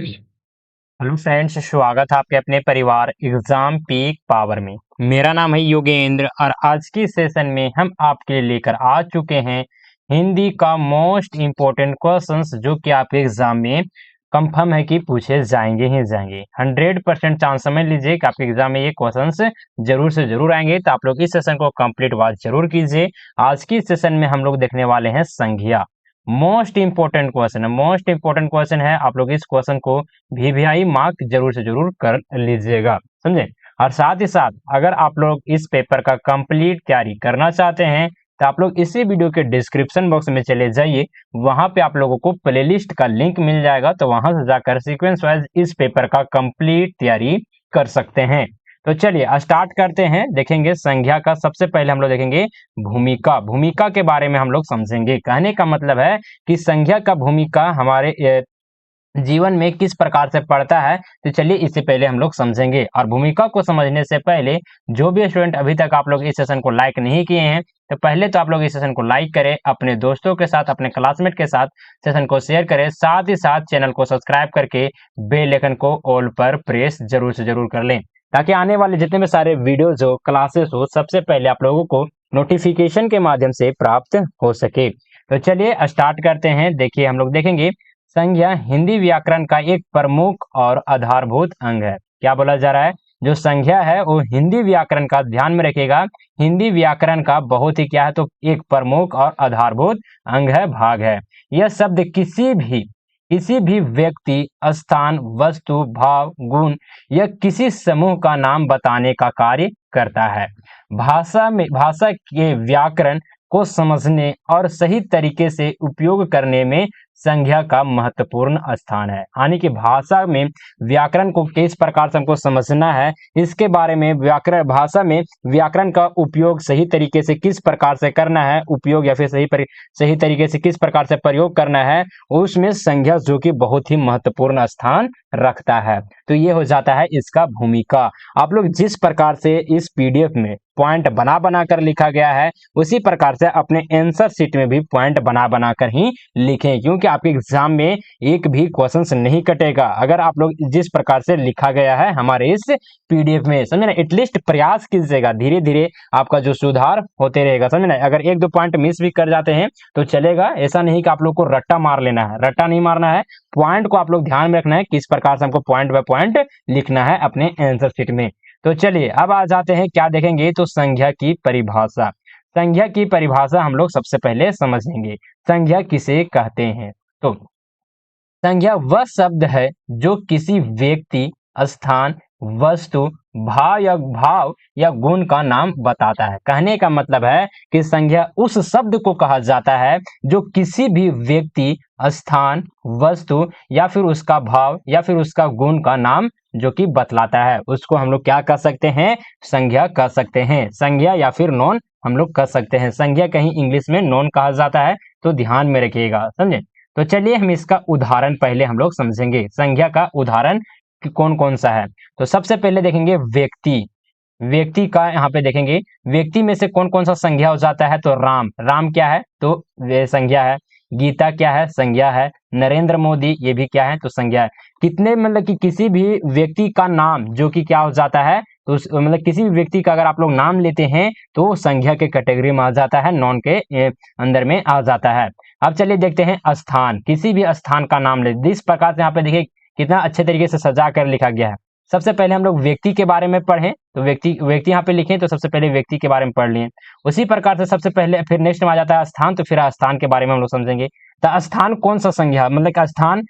Hello friends, स्वागत है आपके अपने परिवार एग्जाम पीक पावर में। मेरा नाम है योगेंद्र और आज की सेशन में हम आपके लिए लेकर आ चुके हैं हिंदी का मोस्ट इम्पोर्टेंट क्वेश्चंस जो कि आपके एग्जाम में कंफर्म है कि पूछे जाएंगे ही जाएंगे। 100% चांस समझ लीजिए कि आपके एग्जाम में ये क्वेश्चंस जरूर से जरूर आएंगे, तो आप लोग इस सेशन को कंप्लीट वॉच जरूर कीजिए। आज की सेशन में हम लोग देखने वाले हैं संज्ञा। मोस्ट इंपोर्टेंट क्वेश्चन है, मोस्ट इंपोर्टेंट क्वेश्चन है। आप लोग इस क्वेश्चन को वीवीआई मार्क जरूर से जरूर कर लीजिएगा, समझे। और साथ ही साथ अगर आप लोग इस पेपर का कंप्लीट तैयारी करना चाहते हैं तो आप लोग इसी वीडियो के डिस्क्रिप्शन बॉक्स में चले जाइए, वहां पे आप लोगों को प्लेलिस्ट का लिंक मिल जाएगा, तो वहां से जाकर सीक्वेंस वाइज इस पेपर का कंप्लीट तैयारी कर सकते हैं। तो चलिए स्टार्ट करते हैं। देखेंगे संज्ञा का सबसे पहले हम लोग देखेंगे भूमिका। भूमिका के बारे में हम लोग समझेंगे। कहने का मतलब है कि संज्ञा का भूमिका हमारे जीवन में किस प्रकार से पड़ता है, तो चलिए इससे पहले हम लोग समझेंगे। और भूमिका को समझने से पहले जो भी स्टूडेंट अभी तक आप लोग इस सेशन को लाइक नहीं किए हैं, तो पहले तो आप लोग इस सेशन को लाइक करें, अपने दोस्तों के साथ, अपने क्लासमेट के साथ सेशन को शेयर करें, साथ ही साथ चैनल को सब्सक्राइब करके बेल आइकन को ऑल पर प्रेस जरूर से जरूर कर लें, ताकि आने वाले जितने भी सारे वीडियोज हो, क्लासेस हो, सबसे पहले आप लोगों को नोटिफिकेशन के माध्यम से प्राप्त हो सके। तो चलिए स्टार्ट करते हैं। देखिए हम लोग देखेंगे संज्ञा हिंदी व्याकरण का एक प्रमुख और आधारभूत अंग है। क्या बोला जा रहा है? जो संज्ञा है वो हिंदी व्याकरण का, ध्यान में रखिएगा, हिंदी व्याकरण का बहुत ही क्या है, तो एक प्रमुख और आधारभूत अंग है, भाग है। यह शब्द किसी भी व्यक्ति, स्थान, वस्तु, भाव, गुण या किसी समूह का नाम बताने का कार्य करता है। भाषा के व्याकरण को समझने और सही तरीके से उपयोग करने में संज्ञा का महत्वपूर्ण स्थान है। यानी कि भाषा में व्याकरण को किस प्रकार से हमको समझना है, इसके बारे में भाषा में व्याकरण का उपयोग सही तरीके से किस प्रकार से करना है, उपयोग या फिर सही तरीके से किस प्रकार से प्रयोग करना है, उसमें संज्ञा जो कि बहुत ही महत्वपूर्ण स्थान रखता है। तो ये हो जाता है इसका भूमिका। आप लोग जिस प्रकार से इस पीडीएफ में पॉइंट बना बना कर लिखा गया है, उसी प्रकार से अपने आंसर शीट में भी पॉइंट बना बना कर ही लिखें, क्योंकि आपके एग्जाम में एक भी क्वेश्चन नहीं कटेगा अगर आप लोग जिस प्रकार से लिखा गया है हमारे इस पीडीएफ में, समझे ना। एटलीस्ट प्रयास कीजिएगा, धीरे धीरे आपका जो सुधार होते रहेगा, समझे ना। अगर एक दो पॉइंट मिस भी कर जाते हैं तो चलेगा, ऐसा नहीं कि आप लोग को रट्टा मार लेना है, रट्टा नहीं मारना है। पॉइंट को आप लोग ध्यान में रखना है, किस प्रकार से हमको पॉइंट बाय पॉइंट लिखना है अपने आंसर शीट में। तो चलिए अब आ जाते हैं, क्या देखेंगे, तो संज्ञा की परिभाषा। संज्ञा की परिभाषा हम लोग सबसे पहले समझेंगे। संज्ञा किसे कहते हैं? तो संज्ञा वह शब्द है जो किसी व्यक्ति, स्थान, वस्तु, भाव या गुण का नाम बताता है। कहने का मतलब है कि संज्ञा उस शब्द को कहा जाता है जो किसी भी व्यक्ति, स्थान, वस्तु या फिर उसका भाव या फिर उसका गुण का नाम जो कि बतलाता है, उसको हम लोग क्या कह सकते हैं? संज्ञा कह सकते हैं। संज्ञा या फिर नॉन हम लोग कह सकते हैं। संज्ञा कहीं इंग्लिश में नॉन कहा जाता है, तो ध्यान में रखिएगा, समझे। तो चलिए हम इसका उदाहरण पहले हम लोग समझेंगे। संज्ञा का उदाहरण कौन कौन सा है? तो सबसे पहले देखेंगे व्यक्ति। व्यक्ति का यहाँ पे देखेंगे, व्यक्ति में से कौन कौन सा संज्ञा हो जाता है? तो राम। राम क्या है? तो वे संज्ञा है। गीता क्या है? संज्ञा है। नरेंद्र मोदी, ये भी क्या है? तो संज्ञा है। कितने, मतलब कि किसी भी व्यक्ति का नाम जो कि क्या हो जाता है, तो मतलब किसी भी व्यक्ति का अगर आप लोग नाम लेते हैं तो वो संज्ञा के कैटेगरी में आ जाता है, नॉन के अंदर में आ जाता है। अब चलिए देखते हैं स्थान। किसी भी स्थान का नाम ले, जिस प्रकार से यहाँ पे देखिए कितना अच्छे तरीके से सजा कर लिखा गया है। सबसे पहले हम लोग व्यक्ति के बारे में पढ़ें, तो व्यक्ति यहाँ पे लिखें, तो सबसे पहले व्यक्ति के बारे में पढ़ लिए। उसी प्रकार से सबसे पहले फिर नेक्स्ट में आ जाता है स्थान, तो फिर स्थान के बारे में हम लोग समझेंगे। तो स्थान कौन सा संज्ञा, मतलब कि स्थान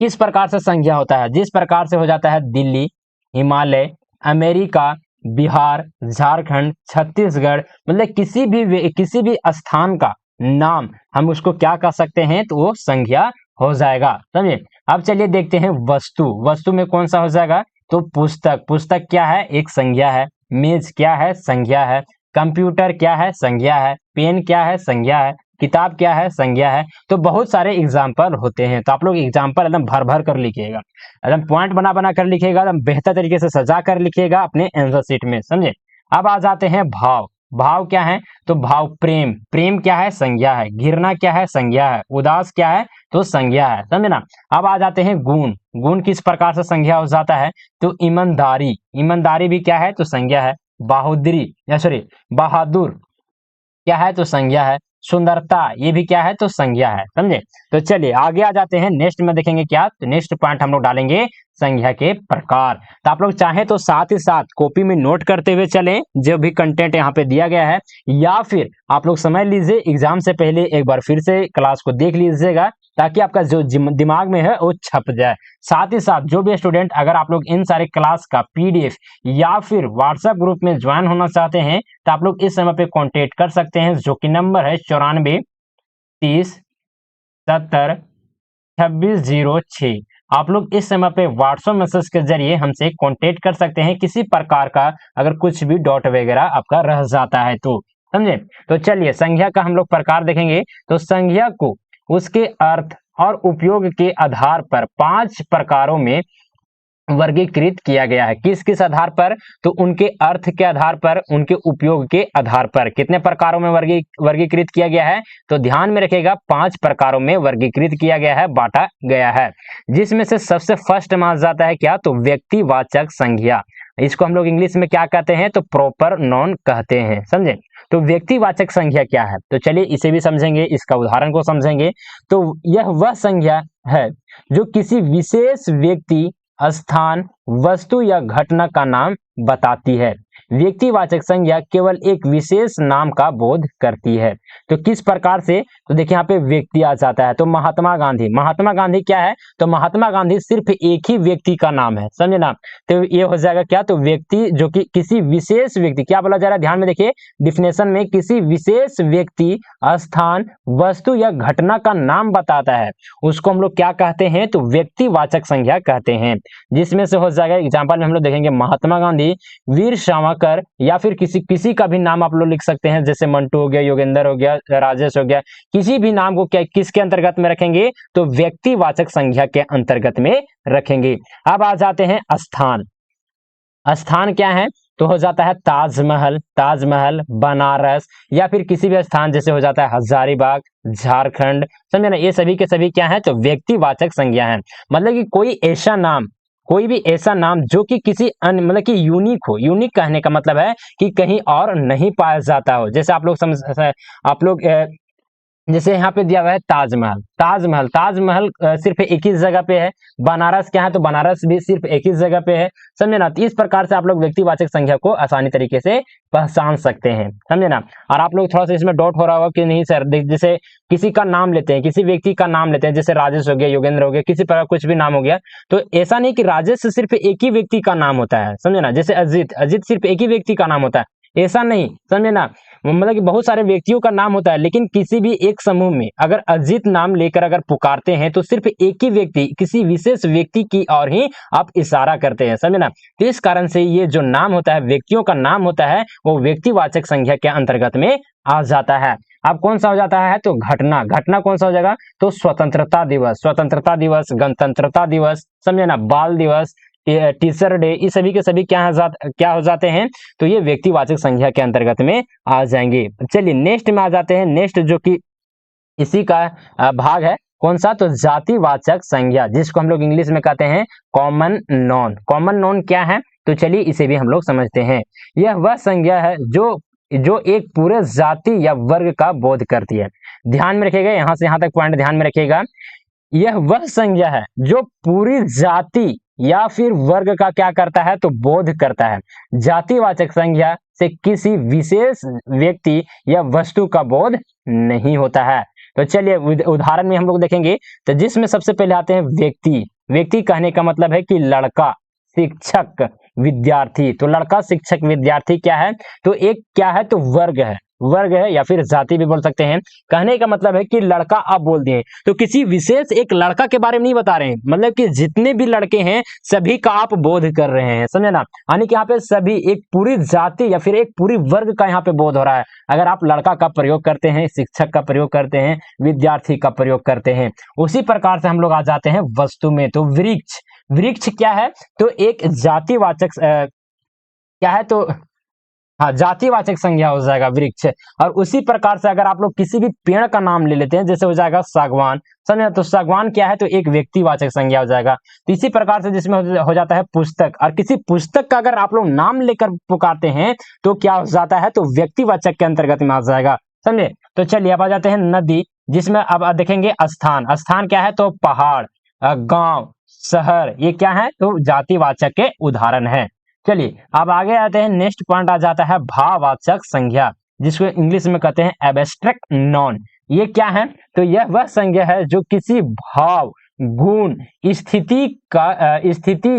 किस प्रकार से संज्ञा होता है? जिस प्रकार से हो जाता है दिल्ली, हिमालय, अमेरिका, बिहार, झारखंड, छत्तीसगढ़, मतलब किसी भी स्थान का नाम हम उसको क्या कह सकते हैं? तो वो संज्ञा हो जाएगा, समझे। अब चलिए देखते हैं वस्तु। वस्तु में कौन सा हो जाएगा? तो पुस्तक। पुस्तक क्या है? एक संज्ञा है। मेज क्या है? संज्ञा है। कंप्यूटर क्या है? संज्ञा है। पेन क्या है? संज्ञा है। किताब क्या है? संज्ञा है। तो बहुत सारे एग्जाम्पल होते हैं, तो आप लोग एग्जाम्पल एकदम भर भर कर लिखिएगा, एकदम पॉइंट बना बना कर लिखिएगा, एकदम बेहतर तरीके से सजा कर लिखिएगा अपने आंसर शीट में, समझे। अब आ जाते हैं भाव। भाव क्या है? तो भाव प्रेम। प्रेम क्या है? संज्ञा है। घृणा क्या है? संज्ञा है। उदास क्या है? तो संज्ञा है, समझे ना। अब आ जाते हैं गुण। गुण किस प्रकार से संज्ञा हो जाता है, तो ईमानदारी, ईमानदारी भी क्या है, तो संज्ञा है। बहादुरी या सॉरी बहादुर क्या है, तो संज्ञा है। सुंदरता ये भी क्या है, तो संज्ञा है, समझे। तो चलिए आगे आ जाते हैं, नेक्स्ट में देखेंगे क्या, तो नेक्स्ट पॉइंट हम लोग डालेंगे संज्ञा के प्रकार। तो आप लोग चाहे तो साथ ही साथ कॉपी में नोट करते हुए चलें जो भी कंटेंट यहाँ पे दिया गया है, या फिर आप लोग समझ लीजिए एग्जाम से पहले एक बार फिर से क्लास को देख लीजिएगा, ताकि आपका जो दिमाग में है वो छप जाए। साथ ही साथ जो भी स्टूडेंट अगर आप लोग इन सारे क्लास का पीडीएफ या फिर व्हाट्सएप ग्रुप में ज्वाइन होना चाहते हैं, तो आप लोग इस समय पे कांटेक्ट कर सकते हैं, जो कि नंबर है 9430702606। आप लोग इस समय पे व्हाट्सएप मैसेज के जरिए हमसे कांटेक्ट कर सकते हैं, किसी प्रकार का अगर कुछ भी डाउट वगैरह आपका रह जाता है तो, समझे। तो चलिए संज्ञा का हम लोग प्रकार देखेंगे। तो संज्ञा को उसके अर्थ और उपयोग के आधार पर 5 प्रकारों में वर्गीकृत किया गया है। किस किस आधार पर, तो उनके अर्थ के आधार पर, उनके उपयोग के आधार पर। कितने प्रकारों में वर्गीकृत किया गया है, तो ध्यान में रखिएगा 5 प्रकारों में वर्गीकृत किया गया है, बांटा गया है। जिसमें से सबसे फर्स्ट में आ जाता है क्या, तो व्यक्तिवाचक संज्ञा। इसको हम लोग इंग्लिश में क्या कहते हैं, तो प्रॉपर नाउन कहते हैं, समझे। तो व्यक्तिवाचक संज्ञा क्या है, तो चलिए इसे भी समझेंगे, इसका उदाहरण को समझेंगे। तो यह वह संज्ञा है जो किसी विशेष व्यक्ति, स्थान, वस्तु या घटना का नाम बताती है। व्यक्तिवाचक संज्ञा केवल एक विशेष नाम का बोध करती है। तो किस प्रकार से, तो देखिए यहाँ पे व्यक्ति आ जाता है। तो महात्मा गांधी, महात्मा गांधी क्या है, तो महात्मा गांधी सिर्फ एक ही व्यक्ति का नाम है, समझे ना। तो ये हो जाएगा क्या, तो व्यक्ति जो कि किसी विशेष व्यक्ति, क्या बोला जा रहा है, ध्यान में देखिए डिफिनेशन में, किसी विशेष व्यक्ति, स्थान, वस्तु या घटना का नाम बताता है, उसको हम लोग क्या कहते हैं, तो व्यक्तिवाचक संज्ञा कहते हैं। जिसमें से हो जाएगा एग्जांपल में हम लोग देखेंगे महात्मा गांधी, वीर सावरकर, या फिर किसी का भी नाम आप लोग लिख सकते हैं, जैसे मंटू हो गया, योगेंद्र हो गया, राजेश हो गया, किसी भी नाम को क्या किसके अंतर्गत में रखेंगे, तो व्यक्तिवाचक संज्ञा के अंतर्गत में रखेंगे। अब आ जाते हैं स्थान। स्थान क्या है, तो हो जाता है ताजमहल, ताजमहल, बनारस, या फिर किसी भी स्थान, जैसे हो जाता है हजारीबाग, झारखंड, समझे ना। ये सभी के सभी क्या है, तो व्यक्तिवाचक संज्ञा है। मतलब कि कोई ऐसा नाम, कोई भी ऐसा नाम जो कि किसी अन्य, मतलब कि यूनिक हो। यूनिक कहने का मतलब है कि कहीं और नहीं पाया जाता हो। जैसे आप लोग आप लोग जैसे यहाँ पे दिया हुआ है ताजमहल, ताजमहल, ताजमहल सिर्फ एक ही जगह पे है। बनारस क्या है, तो बनारस भी सिर्फ एक ही जगह पे है, समझे ना। तो इस प्रकार से आप लोग व्यक्तिवाचक संज्ञा को आसानी तरीके से पहचान सकते हैं, समझे ना। और आप लोग थोड़ा सा इसमें डाउट हो रहा होगा कि नहीं सर, जैसे किसी का नाम लेते हैं, किसी व्यक्ति का नाम लेते हैं, जैसे राजेश हो गया, योगेंद्र हो गया, किसी प्रकार कुछ भी नाम हो गया, तो ऐसा नहीं कि राजेश सिर्फ एक ही व्यक्ति का नाम होता है, समझे ना। जैसे अजीत, अजीत सिर्फ एक ही व्यक्ति का नाम होता है, ऐसा नहीं, समझे ना। मतलब कि बहुत सारे व्यक्तियों का नाम होता है, लेकिन किसी भी एक समूह में अगर अजीत नाम लेकर अगर पुकारते हैं, तो सिर्फ एक ही व्यक्ति, किसी विशेष व्यक्ति की ओर ही आप इशारा करते हैं, समझे ना। तो इस कारण से ये जो नाम होता है, व्यक्तियों का नाम होता है, वो व्यक्तिवाचक संज्ञा के अंतर्गत में आ जाता है। अब कौन सा हो जाता है, तो घटना, घटना कौन सा हो जाएगा, तो स्वतंत्रता दिवस, स्वतंत्रता दिवस, गणतंत्रता दिवस, समझे ना, बाल दिवस, टीचर डे, ये सभी के सभी क्या हो जाते हैं, तो ये व्यक्तिवाचक संज्ञा के अंतर्गत में आ जाएंगे। चलिए नेक्स्ट में आ जाते हैं। नेक्स्ट जो कि इसी का भाग है, कौन सा, तो जातिवाचक संज्ञा, जिसको हम लोग इंग्लिश में कहते हैं कॉमन नॉन। कॉमन नॉन क्या है, तो चलिए इसे भी हम लोग समझते हैं। यह वह संज्ञा है जो एक पूरे जाति या वर्ग का बोध करती है। ध्यान में रखिएगा, यहां से यहां तक पॉइंट ध्यान में रखिएगा। यह वह संज्ञा है जो पूरी जाति या फिर वर्ग का क्या करता है, तो बोध करता है। जातिवाचक संज्ञा से किसी विशेष व्यक्ति या वस्तु का बोध नहीं होता है। तो चलिए उदाहरण में हम लोग देखेंगे। तो जिसमें सबसे पहले आते हैं व्यक्ति। व्यक्ति कहने का मतलब है कि लड़का, शिक्षक, विद्यार्थी। तो लड़का, शिक्षक, विद्यार्थी क्या है, तो एक क्या है, तो वर्ग है, वर्ग है, या फिर जाति भी बोल सकते हैं। कहने का मतलब है कि लड़का आप बोल दिए, तो किसी विशेष एक लड़का के बारे में नहीं बता रहे हैं, मतलब कि जितने भी लड़के हैं सभी का आप बोध कर रहे हैं, समझे ना। यानी कि यहाँ पे सभी, एक पूरी जाति या फिर एक पूरी वर्ग का यहाँ पे बोध हो रहा है। अगर आप लड़का का प्रयोग करते हैं, शिक्षक का प्रयोग करते हैं, विद्यार्थी का प्रयोग करते हैं। उसी प्रकार से हम लोग आ जाते हैं वस्तु में। तो वृक्ष, वृक्ष क्या है, तो एक जातिवाचक क्या है, तो हाँ, जातिवाचक संज्ञा हो जाएगा वृक्ष। और उसी प्रकार से अगर आप लोग किसी भी पेड़ का नाम ले लेते हैं, जैसे हो जाएगा सागवान, समझे, तो सागवान क्या है, तो एक व्यक्तिवाचक संज्ञा हो जाएगा। तो इसी प्रकार से जिसमें हो जाता है पुस्तक, और किसी पुस्तक का अगर आप लोग नाम लेकर पुकारते हैं तो क्या हो जाता है, तो व्यक्तिवाचक के अंतर्गत में आ जाएगा, समझे। तो चलिए अब आ जाते हैं नदी, जिसमें अब देखेंगे स्थान। स्थान क्या है, तो पहाड़, गांव, शहर, ये क्या है, तो जातिवाचक के उदाहरण है। चलिए अब आगे आते हैं, नेक्स्ट पॉइंट आ जाता है भाववाचक संज्ञा, जिसको इंग्लिश में कहते हैं एब्स्ट्रैक्ट नॉन। ये क्या है, तो यह वह संज्ञा है जो किसी भाव, गुण, स्थिति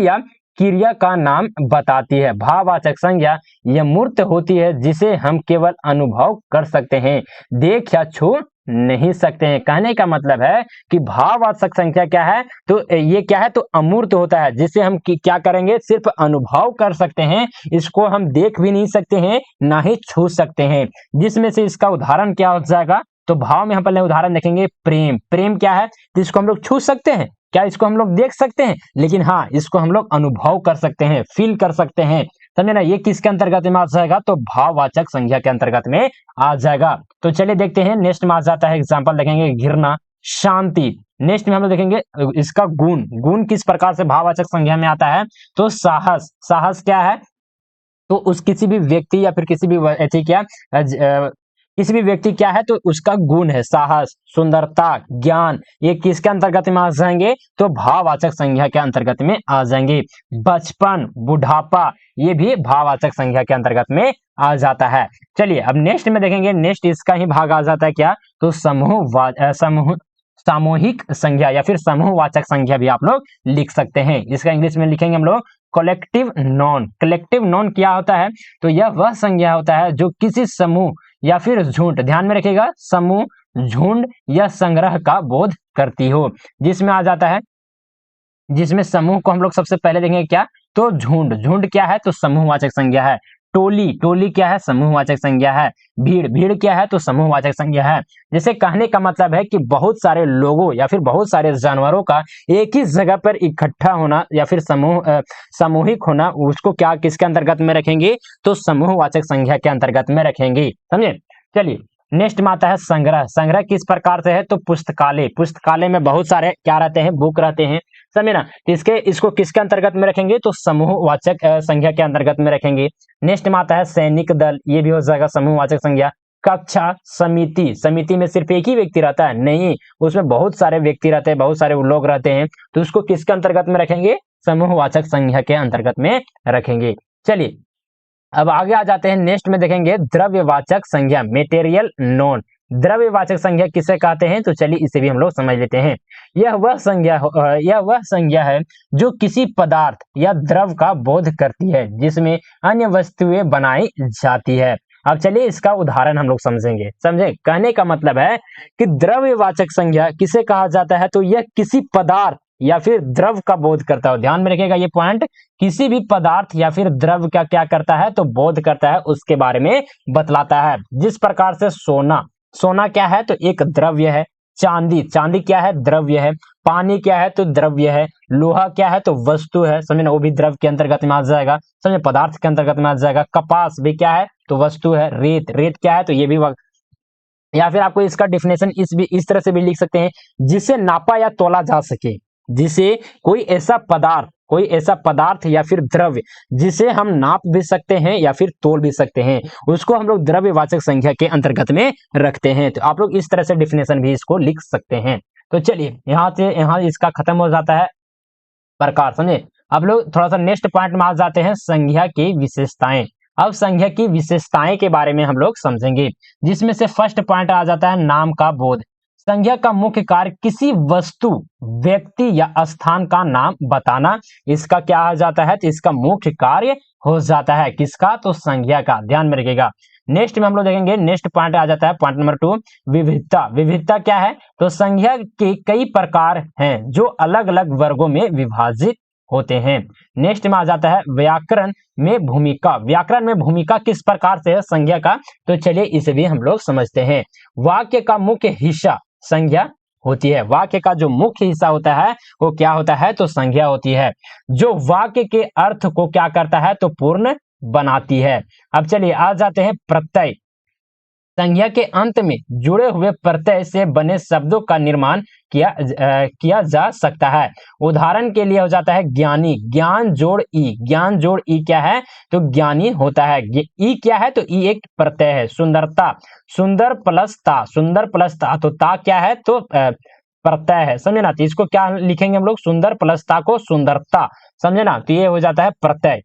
या क्रिया का नाम बताती है। भाववाचक संज्ञा यह मूर्त होती है जिसे हम केवल अनुभव कर सकते हैं, देख या छू नहीं सकते हैं। कहने का मतलब है कि भाववाचक संख्या क्या है, तो ये क्या है, तो अमूर्त होता है, जिसे हम क्या करेंगे, सिर्फ अनुभव कर सकते हैं, इसको हम देख भी नहीं सकते हैं, ना ही छू सकते हैं। जिसमें से इसका उदाहरण क्या हो जाएगा, तो भाव में हम पहले उदाहरण देखेंगे प्रेम। प्रेम क्या है, तो इसको हम लोग छू सकते हैं क्या, इसको हम लोग देख सकते हैं, लेकिन हाँ, इसको हम लोग अनुभव कर सकते हैं, फील कर सकते हैं, समझे ना। ये किसके अंतर्गत में आ जाएगा, तो भाववाचक संज्ञा के अंतर्गत में आ जाएगा। तो चलिए देखते हैं, नेक्स्ट में आ जाता है, एग्जांपल देखेंगे घृणा, शांति। नेक्स्ट में हम लोग देखेंगे इसका गुण। गुण किस प्रकार से भाववाचक संज्ञा में आता है, तो साहस। साहस क्या है, तो उस किसी भी व्यक्ति या फिर किसी भी किसी भी व्यक्ति क्या है, तो उसका गुण है साहस, सुंदरता, ज्ञान, ये किसके अंतर्गत में आ जाएंगे, तो भाववाचक संज्ञा के अंतर्गत में आ जाएंगे। बचपन, बुढ़ापा, ये भी भाववाचक संज्ञा के अंतर्गत में आ जाता है। चलिए अब नेक्स्ट में देखेंगे, नेक्स्ट इसका ही भाग आ जाता है क्या, तो सामूहिक संज्ञा या फिर समूहवाचक संज्ञा भी आप लोग लिख सकते हैं। इसका इंग्लिश में लिखेंगे हम लोग कलेक्टिव नॉन। कलेक्टिव नॉन क्या होता है, तो यह वह संज्ञा होता है जो किसी समूह या फिर झुंड, ध्यान में रखिएगा, समूह, झुंड या संग्रह का बोध करती हो। जिसमें आ जाता है, जिसमें समूह को हम लोग सबसे पहले देखेंगे क्या, तो झुंड। झुंड क्या है, तो समूहवाचक संज्ञा है। टोली, टोली क्या है, समूहवाचक संज्ञा है। भीड़, भीड़ क्या है, तो समूहवाचक संज्ञा है। जैसे कहने का मतलब है कि बहुत सारे लोगों या फिर बहुत सारे जानवरों का एक ही जगह पर इकट्ठा होना या फिर सामूहिक होना, उसको क्या किसके अंतर्गत में रखेंगे, तो समूहवाचक संज्ञा के अंतर्गत में रखेंगे, समझे। चलिए नेक्स्ट में आता है संग्रह। संग्रह किस प्रकार से है, तो पुस्तकालय। पुस्तकालय में बहुत सारे क्या रहते हैं, बुक रहते हैं, समझे ना। इसको किसके अंतर्गत में रखेंगे, तो समूहवाचक संज्ञा के अंतर्गत में रखेंगे। नेक्स्ट में आता है सैनिक दल, ये भी हो जाएगा समूहवाचक संज्ञा। कक्षा, समिति, समिति में सिर्फ एक ही व्यक्ति रहता है, नहीं, उसमें बहुत सारे व्यक्ति रहते हैं, बहुत सारे लोग रहते हैं, तो उसको किसके अंतर्गत में रखेंगे, समूहवाचक संज्ञा के अंतर्गत में रखेंगे। चलिए अब आगे आ जाते हैं, नेक्स्ट में देखेंगे द्रव्यवाचक संज्ञा, मेटेरियल नोन। द्रव्यवाचक संज्ञा किसे कहते हैं, तो चलिए इसे भी हम लोग समझ लेते हैं। यह वह संज्ञा है जो किसी पदार्थ या द्रव का बोध करती है जिसमें अन्य वस्तुएं बनाई जाती है। अब चलिए इसका उदाहरण हम लोग समझेंगे, समझे। कहने का मतलब है कि द्रव्यवाचक संज्ञा किसे कहा जाता है, तो यह किसी पदार्थ या फिर द्रव का बोध करता हो। ध्यान में रखिएगा ये पॉइंट, किसी भी पदार्थ या फिर द्रव का क्या करता है, तो बोध करता है, उसके बारे में बतलाता है। जिस प्रकार से सोना, सोना क्या है, तो एक द्रव्य है। चांदी, चांदी क्या है, द्रव्य है। पानी क्या है, तो द्रव्य है। लोहा क्या है, तो वस्तु है, समझे ना, वो भी द्रव के अंतर्गत में आ जाएगा, समझे, पदार्थ के अंतर्गत में आ जाएगा। कपास भी क्या है, तो वस्तु है। रेत, रेत क्या है, तो ये भी या फिर आपको इसका डिफिनेशन इस तरह से भी लिख सकते हैं, जिसे नापा या तोला जा सके, जिसे कोई ऐसा पदार्थ या फिर द्रव्य जिसे हम नाप भी सकते हैं या फिर तोल भी सकते हैं, उसको हम लोग द्रव्यवाचक संज्ञा के अंतर्गत में रखते हैं। तो आप लोग इस तरह से डिफिनेशन भी इसको लिख सकते हैं। तो चलिए यहाँ इसका खत्म हो जाता है प्रकार, समझे। अब लोग थोड़ा सा नेक्स्ट पॉइंट में आ जाते हैं, संज्ञा की विशेषताएं। अब संज्ञा की विशेषताएं के बारे में हम लोग समझेंगे, जिसमें से फर्स्ट पॉइंट आ जाता है नाम का बोध। संज्ञा का मुख्य कार्य किसी वस्तु, व्यक्ति या स्थान का नाम बताना, इसका क्या आ जाता है, तो इसका मुख्य कार्य हो जाता है, किसका, तो संज्ञा का। ध्यान में रखिएगा। नेक्स्ट में हम लोग देखेंगे, नेक्स्ट पॉइंट आ जाता है पॉइंट नंबर 2, विविधता। विविधता क्या है, तो संज्ञा के कई प्रकार हैं जो अलग अलग वर्गों में विभाजित होते हैं। नेक्स्ट में आ जाता है व्याकरण में भूमिका। व्याकरण में भूमिका किस प्रकार से है संज्ञा का, तो चलिए इसे भी हम लोग समझते हैं। वाक्य का मुख्य हिस्सा संज्ञा होती है। वाक्य का जो मुख्य हिस्सा होता है वो क्या होता है, तो संज्ञा होती है, जो वाक्य के अर्थ को क्या करता है, तो पूर्ण बनाती है। अब चलिए आ जाते हैं प्रत्यय। संज्ञा के अंत में जुड़े हुए प्रत्यय से बने शब्दों का निर्माण किया जा सकता है। उदाहरण के लिए हो जाता है ज्ञानी, ज्ञान जोड़ ई, ज्ञान जोड़ ई क्या है तो ज्ञानी होता है। ई क्या है तो ई एक प्रत्यय है। सुंदरता, सुंदर प्लस ता, सुंदर प्लस ता, तो ता क्या है तो प्रत्यय है, समझे ना। तो इसको क्या लिखेंगे हम लोग, सुंदर प्लस ता को सुंदरता, समझे ना। तो ये हो जाता है प्रत्यय।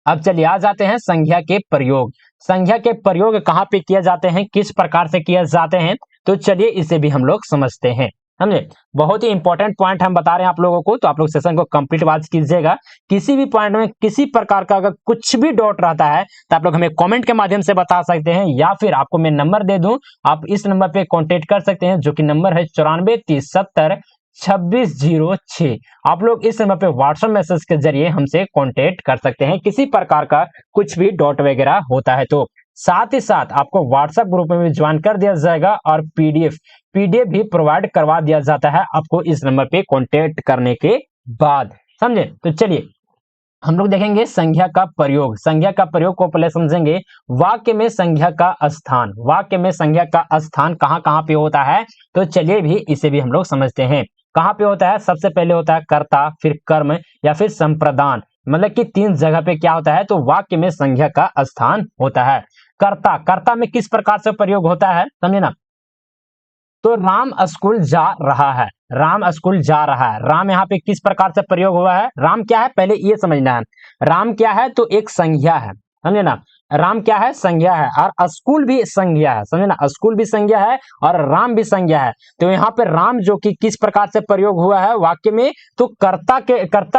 अब चलिए आ जाते हैं संज्ञा के प्रयोग। संज्ञा के प्रयोग कहाँ पे किए जाते हैं, किस प्रकार से किए जाते हैं, तो चलिए इसे भी हम लोग समझते हैं, समझे। बहुत ही इंपॉर्टेंट पॉइंट हम बता रहे हैं आप लोगों को, तो आप लोग सेशन को कंप्लीट वॉच कीजिएगा। किसी भी पॉइंट में किसी प्रकार का अगर कुछ भी डाउट रहता है तो आप लोग हमें कमेंट के माध्यम से बता सकते हैं, या फिर आपको मैं नंबर दे दूं, आप इस नंबर पे कांटेक्ट कर सकते हैं, जो कि नंबर है 9430702606। आप लोग इस नंबर पे व्हाट्सएप मैसेज के जरिए हमसे कांटेक्ट कर सकते हैं किसी प्रकार का कुछ भी डाउट वगैरह होता है तो। साथ ही साथ आपको व्हाट्सएप ग्रुप में भी ज्वाइन कर दिया जाएगा और पीडीएफ भी प्रोवाइड करवा दिया जाता है आपको इस नंबर पे कांटेक्ट करने के बाद, समझे। तो चलिए हम लोग देखेंगे संज्ञा का प्रयोग। संज्ञा का प्रयोग को पहले समझेंगे। वाक्य में संज्ञा का स्थान, वाक्य में संज्ञा का स्थान कहाँ कहाँ पे होता है, तो चलिए भी इसे भी हम लोग समझते हैं। कहाँ पे होता है, सबसे पहले होता है कर्ता, फिर कर्म या फिर संप्रदान, मतलब कि 3 जगह पे क्या होता है तो वाक्य में संज्ञा का स्थान होता है। कर्ता, कर्ता में किस प्रकार से प्रयोग होता है, समझे ना। तो राम स्कूल जा रहा है, राम स्कूल जा रहा है, राम यहाँ पे किस प्रकार से प्रयोग हुआ है, राम क्या है पहले ये समझना है। राम क्या है तो एक संज्ञा है, समझे ना। राम क्या है, संज्ञा है, और स्कूल भी संज्ञा है, समझे ना। स्कूल भी संज्ञा है और राम भी संज्ञा है। तो यहाँ पे राम जो कि किस प्रकार से प्रयोग हुआ है वाक्य में, तो कर्ता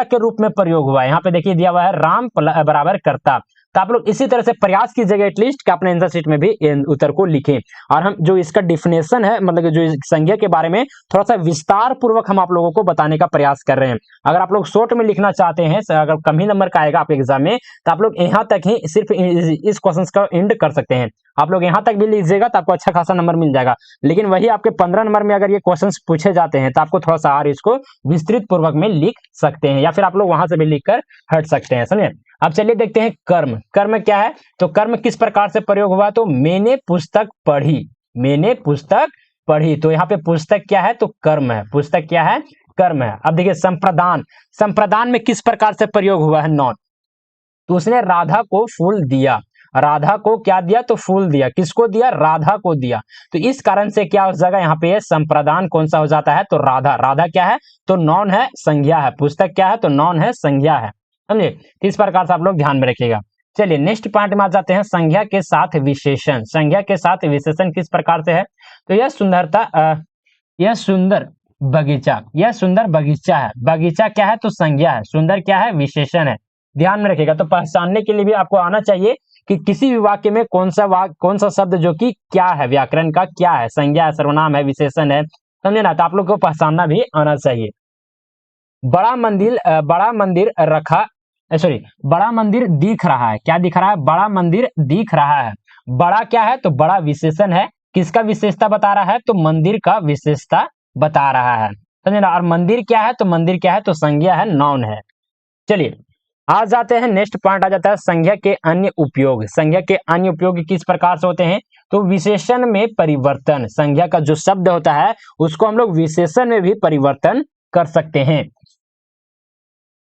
के रूप में प्रयोग हुआ है। यहाँ पे देखिए दिया हुआ है राम बराबर कर्ता। तो आप लोग इसी तरह से प्रयास कीजिएगा एटलीस्ट कि अपने आंसर शीट में भी उत्तर को लिखें। और हम जो इसका डिफिनेशन है, मतलब जो संज्ञा के बारे में थोड़ा सा विस्तार पूर्वक हम आप लोगों को बताने का प्रयास कर रहे हैं। अगर आप लोग शॉर्ट में लिखना चाहते हैं, अगर कम ही नंबर का आएगा आपके एग्जाम में, तो आप लोग यहाँ तक ही सिर्फ इस क्वेश्चन का एंड कर सकते हैं। आप लोग यहाँ तक भी लीजिएगा तो आपको अच्छा खासा नंबर मिल जाएगा। लेकिन वही आपके 15 नंबर में अगर ये क्वेश्चन पूछे जाते हैं तो आपको थोड़ा सा और इसको विस्तृत पूर्वक में लिख सकते हैं, या फिर आप लोग वहां से भी लिख कर हट सकते हैं, समझे। अब चलिए देखते हैं कर्म। कर्म क्या है तो कर्म किस प्रकार से प्रयोग हुआ, तो मैंने पुस्तक पढ़ी, मैंने पुस्तक पढ़ी। तो यहाँ पे पुस्तक क्या है तो कर्म है, पुस्तक क्या है कर्म है। अब देखिए संप्रदान, संप्रदान में किस प्रकार से प्रयोग हुआ है, नॉन। तो उसने राधा को फूल दिया, राधा को क्या दिया तो फूल दिया, किसको दिया राधा को दिया। तो इस कारण से क्या हो जाएगा यहाँ पे संप्रदान कौन सा हो जाता है तो राधा। राधा क्या है तो नॉन है, संज्ञा है। पुस्तक क्या है तो नॉन है, संज्ञा है, समझे। इस प्रकार से आप लोग ध्यान में रखिएगा। चलिए नेक्स्ट पॉइंट में आ जाते हैं, संज्ञा के साथ विशेषण। संज्ञा के साथ विशेषण किस प्रकार से है, तो यह सुंदरता, यह सुंदर बगीचा, यह सुंदर बगीचा है। बगीचा क्या है तो संज्ञा है, सुंदर क्या है विशेषण है। ध्यान में रखिएगा। तो पहचानने के लिए भी आपको आना चाहिए कि किसी भी वाक्य में कौन सा शब्द जो कि क्या है, व्याकरण का क्या है, संज्ञा है, सर्वनाम है, विशेषण है, समझे ना। तो आप लोग को पहचानना भी आना चाहिए। बड़ा मंदिर रखा, सॉरी, बड़ा मंदिर दिख रहा है, क्या दिख रहा है, बड़ा मंदिर दिख रहा है। बड़ा क्या है तो बड़ा विशेषण है, किसका विशेषता बता रहा है तो मंदिर का विशेषता बता रहा है, समझे ना। और मंदिर क्या है तो मंदिर क्या है तो संज्ञा है, नाउन है। चलिए आ जाते हैं, नेक्स्ट पॉइंट आ जाता है संज्ञा के अन्य उपयोग। संज्ञा के अन्य उपयोग किस प्रकार से होते हैं, तो विशेषण में परिवर्तन। संज्ञा का जो शब्द होता है उसको हम लोग विशेषण में भी परिवर्तन कर सकते हैं।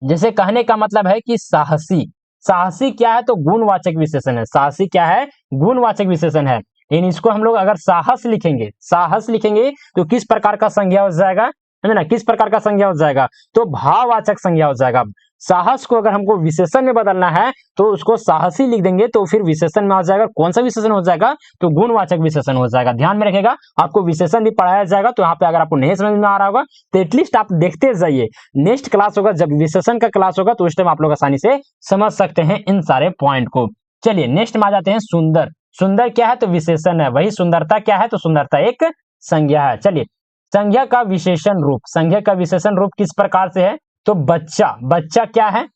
जैसे कहने का मतलब है कि साहसी, साहसी क्या है तो गुणवाचक विशेषण है। साहसी क्या है गुणवाचक विशेषण है। इन इसको हम लोग अगर साहस लिखेंगे, साहस लिखेंगे तो किस प्रकार का संज्ञा हो जाएगा, है ना, किस प्रकार का संज्ञा हो जाएगा तो भाववाचक संज्ञा हो जाएगा। साहस को अगर हमको विशेषण में बदलना है तो उसको साहसी लिख देंगे तो फिर विशेषण में आ जाएगा। कौन सा विशेषण हो जाएगा तो गुणवाचक विशेषण हो जाएगा। ध्यान में रखेगा, आपको विशेषण भी पढ़ाया जाएगा। तो यहाँ पे अगर आपको नहीं समझ में आ रहा होगा तो एटलीस्ट आप देखते जाइए, नेक्स्ट क्लास होगा जब विशेषण का क्लास होगा तो उस टाइम आप लोग आसानी से समझ सकते हैं इन सारे पॉइंट को। चलिए नेक्स्ट में आ जाते हैं सुंदर। सुंदर क्या है तो विशेषण है, वही सुंदरता क्या है तो सुंदरता एक संज्ञा है। चलिए संज्ञा का विशेषण रूप, संज्ञा का विशेषण रूप किस प्रकार से है तो बच्चा। बच्चा क्या है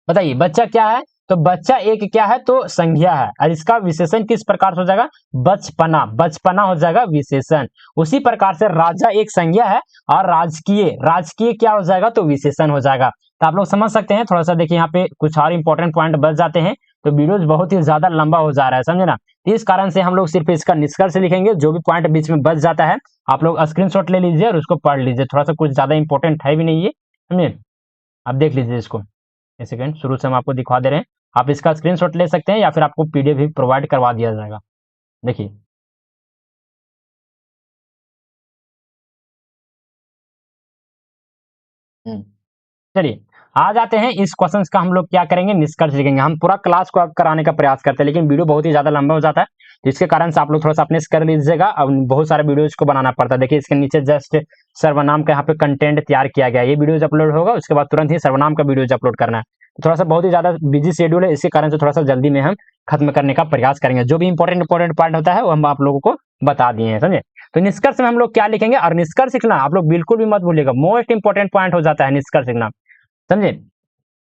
बताइए, बच्चा क्या है तो बच्चा एक क्या है, तो संज्ञा है, और इसका विशेषण किस प्रकार से हो जाएगा, बचपना, बचपना हो जाएगा विशेषण। उसी प्रकार से राजा एक संज्ञा है और राजकीय, राजकीय क्या हो जाएगा, तो विशेषण हो जाएगा। तो आप लोग समझ सकते हैं। थोड़ा सा देखिए यहाँ पे कुछ और इंपॉर्टेंट पॉइंट बच जाते हैं तो वीडियोज बहुत ही ज्यादा लंबा हो जा रहा है, समझे ना। इस कारण से हम लोग सिर्फ इसका निष्कर्ष लिखेंगे, जो भी पॉइंट बीच में बच जाता है आप लोग स्क्रीनशॉट ले लीजिए और उसको पढ़ लीजिए। थोड़ा सा कुछ ज्यादा इंपॉर्टेंट है भी नहीं ये, समझे। आप देख लीजिए इसको, एक सेकंड, शुरू से हम आपको दिखा दे रहे हैं। आप इसका स्क्रीनशॉट ले सकते हैं या फिर आपको पीडीएफ भी प्रोवाइड करवा दिया जाएगा। देखिए चलिए आ जाते हैं इस क्वेश्चंस का। हम लोग क्या करेंगे, निष्कर्ष लिखेंगे। हम पूरा क्लास को कराने का प्रयास करते हैं, लेकिन वीडियो बहुत ही ज्यादा लंबा हो जाता है, तो इसके कारण से आप लोग थोड़ा सा अपने से कर लीजिएगा। अब बहुत सारे वीडियोज को बनाना पड़ता है। देखिए इसके नीचे जस्ट सर्वनाम का यहाँ पे कंटेंट तैयार किया गया है। ये वीडियोज अपलोड होगा, उसके बाद तुरंत ही सर्वनाम का वीडियोज अपलोड करना है। तो थोड़ा सा बहुत ही ज्यादा बिजी शेड्यूल है, इसी कारण से थोड़ा सा जल्दी में हम खत्म करने का प्रयास करेंगे। जो भी इंपॉर्टेंट पार्ट होता है वो हम आप लोगों को बता दिए हैं, समझे। तो निष्कर्ष में हम लोग क्या लिखेंगे, और निष्कर्ष लिखना आप लोग बिल्कुल भी मत भूलिएगा, मोस्ट इंपॉर्टेंट पॉइंट हो जाता है निष्कर्ष लिखना, समझे।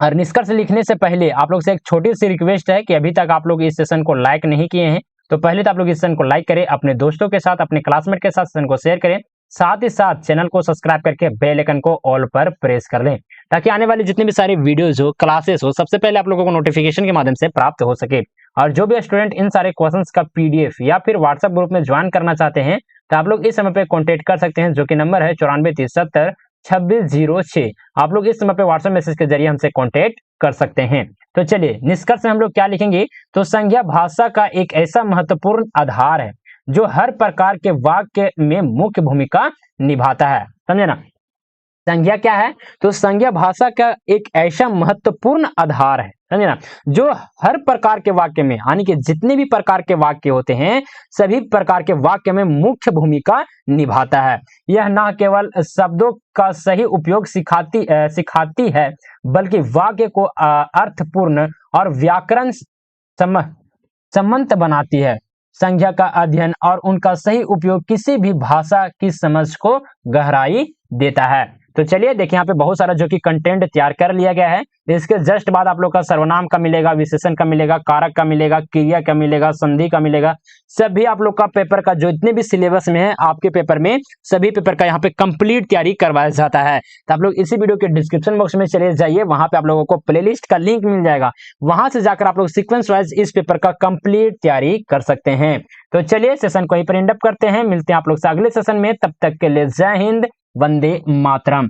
और निष्कर्ष लिखने से पहले आप लोग से एक छोटी सी रिक्वेस्ट है कि अभी तक आप लोग इस सेशन को लाइक नहीं किए हैं, तो पहले तो आप लोग इस सेशन को लाइक करें, अपने दोस्तों के साथ, अपने क्लासमेट के साथ सेशन को शेयर करें, साथ ही साथ चैनल को सब्सक्राइब करके बेल आइकन को ऑल पर प्रेस कर लें, ताकि आने वाली जितनी भी सारी वीडियोज हो, क्लासेस हो, सबसे पहले आप लोगों को नोटिफिकेशन के माध्यम से प्राप्त हो सके। और जो भी स्टूडेंट इन सारे क्वेश्चंस का पीडीएफ या फिर व्हाट्सएप ग्रुप में ज्वाइन करना चाहते हैं, तो आप लोग इस समय पे कॉन्टेक्ट कर सकते हैं, जो कि नंबर है 9430702606। आप लोग इस समय पे व्हाट्सएप मैसेज के जरिए हमसे कॉन्टेक्ट कर सकते हैं। तो चलिए निष्कर्ष में हम लोग क्या लिखेंगे, तो संज्ञा भाषा का एक ऐसा महत्वपूर्ण आधार है जो हर प्रकार के वाक्य में मुख्य भूमिका निभाता है, समझे ना। संज्ञा क्या है, तो संज्ञा भाषा का एक ऐसा महत्वपूर्ण आधार है, समझे ना, जो हर प्रकार के वाक्य में, यानी कि जितने भी प्रकार के वाक्य होते हैं सभी प्रकार के वाक्य में मुख्य भूमिका निभाता है। यह न केवल शब्दों का सही उपयोग सिखाती है, बल्कि वाक्य को अर्थपूर्ण और व्याकरण सम्मत बनाती है। संज्ञा का अध्ययन और उनका सही उपयोग किसी भी भाषा की समझ को गहराई देता है। तो चलिए देखिए यहाँ पे बहुत सारा जो कि कंटेंट तैयार कर लिया गया है। इसके जस्ट बाद आप लोग का सर्वनाम का मिलेगा, विशेषण का मिलेगा, कारक का मिलेगा, क्रिया का मिलेगा, संधि का मिलेगा। सभी आप लोग का पेपर का जो इतने भी सिलेबस में है आपके पेपर में, सभी पेपर का यहाँ पे कंप्लीट तैयारी करवाया जाता है। तो आप लोग इसी वीडियो के डिस्क्रिप्शन बॉक्स में चले जाइए, वहां पे आप लोगों को प्लेलिस्ट का लिंक मिल जाएगा, वहां से जाकर आप लोग सीक्वेंस वाइज इस पेपर का कंप्लीट तैयारी कर सकते हैं। तो चलिए सेशन को यहीं पर एंड अप करते हैं, मिलते हैं आप लोग से अगले सेशन में। तब तक के लिए जय हिंद, वंदे मातरम।